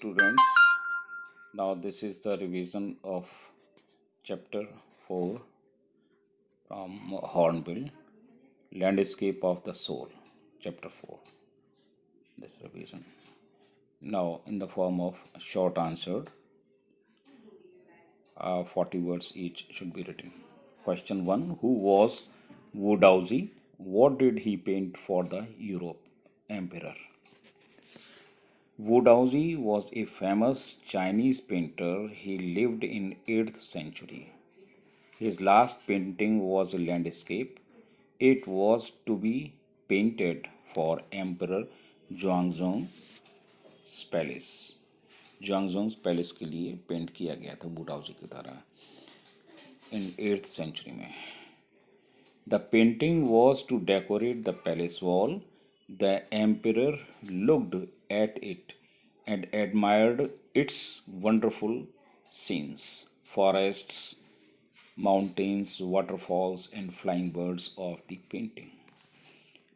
students. Now this is the revision of chapter 4 from Hornbill, Landscape of the Soul, chapter 4. This revision. Now in the form of short answered, 40 words each should be written. Question 1. Who was Wu Daozi? What did he paint for the Europe Emperor? Wu Daozi was a famous Chinese painter. He lived in 8th century. His last painting was a landscape. It was to be painted for Emperor Zhuangzong's palace. Zhuangzong's palace के लिए paint किया गया था वु डाओजी की तरह in 8th century में. The painting was to decorate the palace wall. The emperor looked at it and admired its wonderful scenes, forests, mountains, waterfalls, and flying birds of the painting.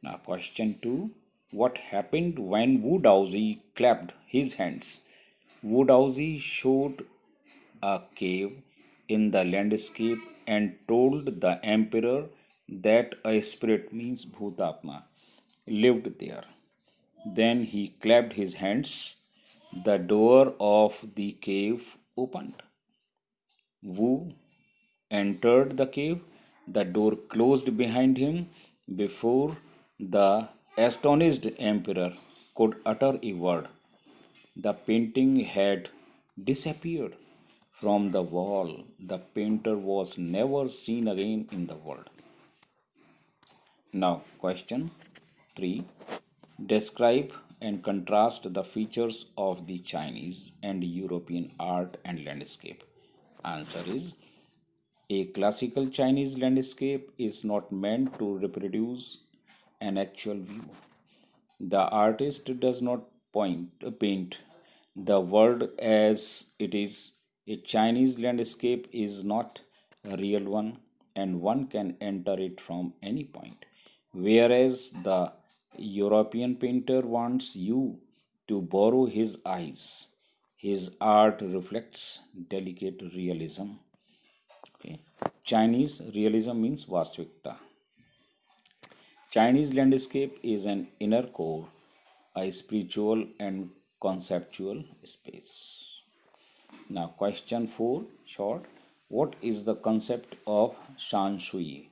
Now, question 2. What happened when Wu Daozi clapped his hands? Wu Daozi showed a cave in the landscape and told the emperor that a spirit, means Bhutatma, lived there. Then he clapped his hands. The door of the cave opened. Wu entered the cave. The door closed behind him before the astonished emperor could utter a word. The painting had disappeared from the wall. The painter was never seen again in the world. Now, question 3. Describe and contrast the features of the Chinese and European art and landscape. Answer is, a classical Chinese landscape is not meant to reproduce an actual view. The artist does not paint the world as it is. A Chinese landscape is not a real one, and one can enter it from any point. Whereas the European painter wants you to borrow his eyes. His art reflects delicate realism. Okay. Chinese realism means Vastavikta. Chinese landscape is an inner core, a spiritual and conceptual space. Now, question 4, short. What is the concept of Shan Shui?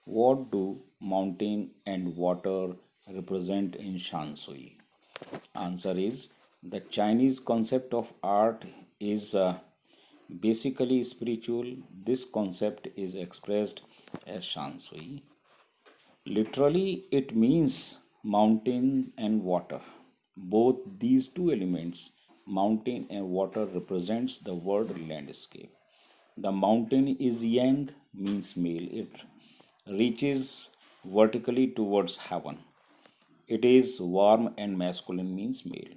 What do mountain and water represent in Shan Shui? Answer is, the Chinese concept of art is basically spiritual. This concept is expressed as Shan Shui. Literally, it means mountain and water. Both these two elements, mountain and water, represents the world landscape. The mountain is yang, means male. It reaches vertically towards heaven. It is warm and masculine, means male.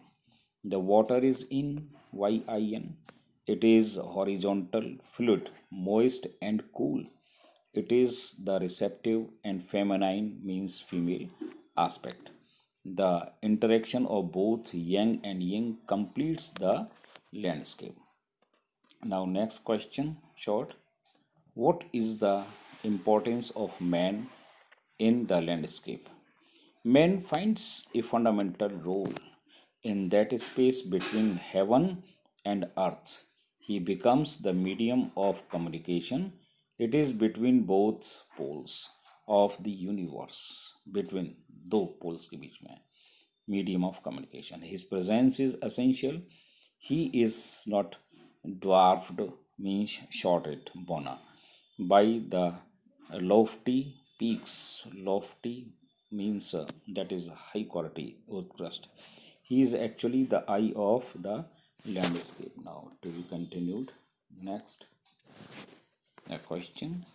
The water is yin, yin. It is horizontal, fluid, moist, and cool. It is the receptive, and feminine, means female aspect. The interaction of both yang and yin completes the landscape. Now, next question, short. What is the importance of man in the landscape? Man finds a fundamental role in that space between heaven and earth. He becomes the medium of communication. It is between both poles of the universe, between दो poles के बीच में, medium of communication. His presence is essential. He is not dwarfed, means shorted, bona, by the lofty peaks. Lofty means that is high quality earth crust. He is actually the eye of the landscape. Now to be continued. Next, a question.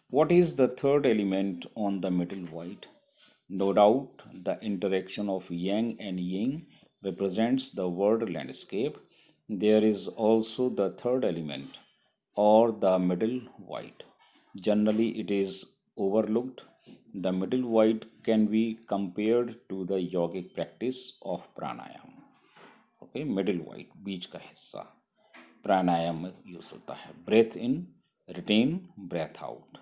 What is the third element on the middle white? No doubt, the interaction of yang and yin represents the world landscape. There is also the third element, or the middle white. Generally, it is overlooked. The middle white can be compared to the yogic practice of pranayama. Okay, middle wait, बीच का हिस्सा प्राणायाम में use होता है. Breath in, retain, breath out.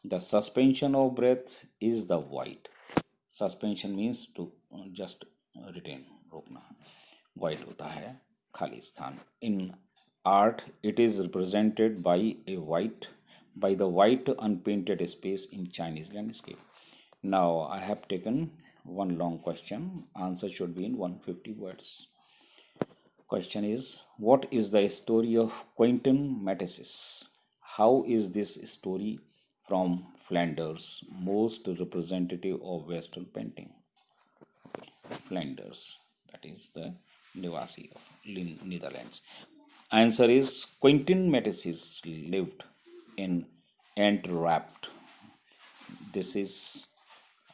The suspension of breath is the wait. Suspension means to just retain, रोकना. Wait होता है खाली स्थान. इन art it is represented by the white unpainted space in Chinese landscape. Now I have taken one long question. Answer should be in 150 words. Question is, what is the story of Quentin Matsys? How is this story from Flanders, most representative of Western painting? Okay, Flanders, that is the Nivasi of Netherlands. Answer is Quentin Matsys lived in Antwerp. This is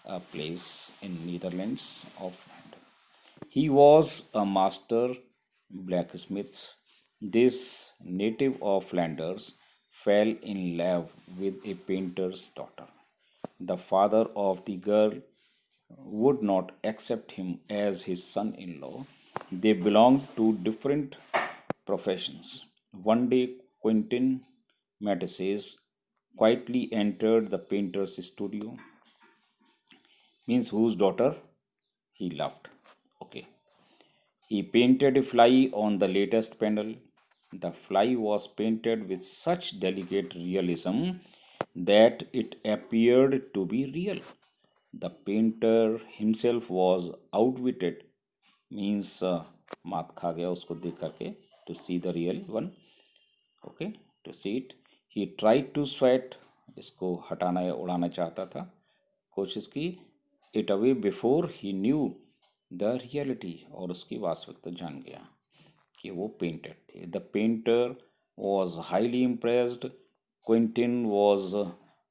a place in Netherlands of. He was a master blacksmith. This native of Flanders fell in love with a painter's daughter. The father of the girl would not accept him as his son-in-law. They belonged to different professions. One day, Quentin Matsys quietly entered the painter's studio. Means whose daughter he loved. Okay. He painted a fly on the latest panel. The fly was painted with such delicate realism that it appeared to be real. The painter himself was outwitted. Means मात खा गया उसको देख करके. To see the real one, okay, to see it. He tried to sweat, इसको हटाना या उड़ाना चाहता था, कोशिश की. It away before he knew the reality, और उसकी वास्तविकता जान गया कि वो पेंटर थे. The painter was highly impressed. Quentin was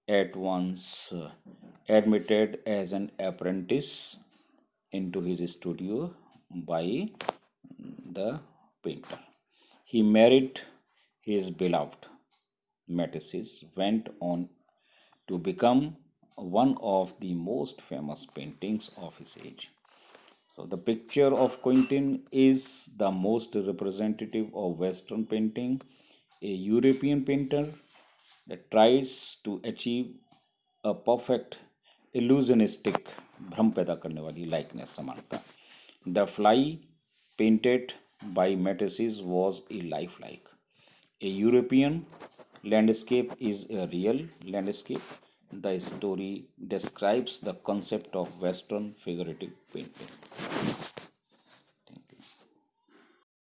at once admitted as an apprentice into his studio by the painter. He married his beloved. Matsys went on to become one of the most famous paintings of his age. So the picture of Quentin is the most representative of Western painting, a European painter that tries to achieve a perfect illusionistic भ्रम पैदा करने वाली likeness समानता. The fly painted by Matsys was a lifelike. A European landscape is a real landscape. The story describes the concept of Western figurative painting.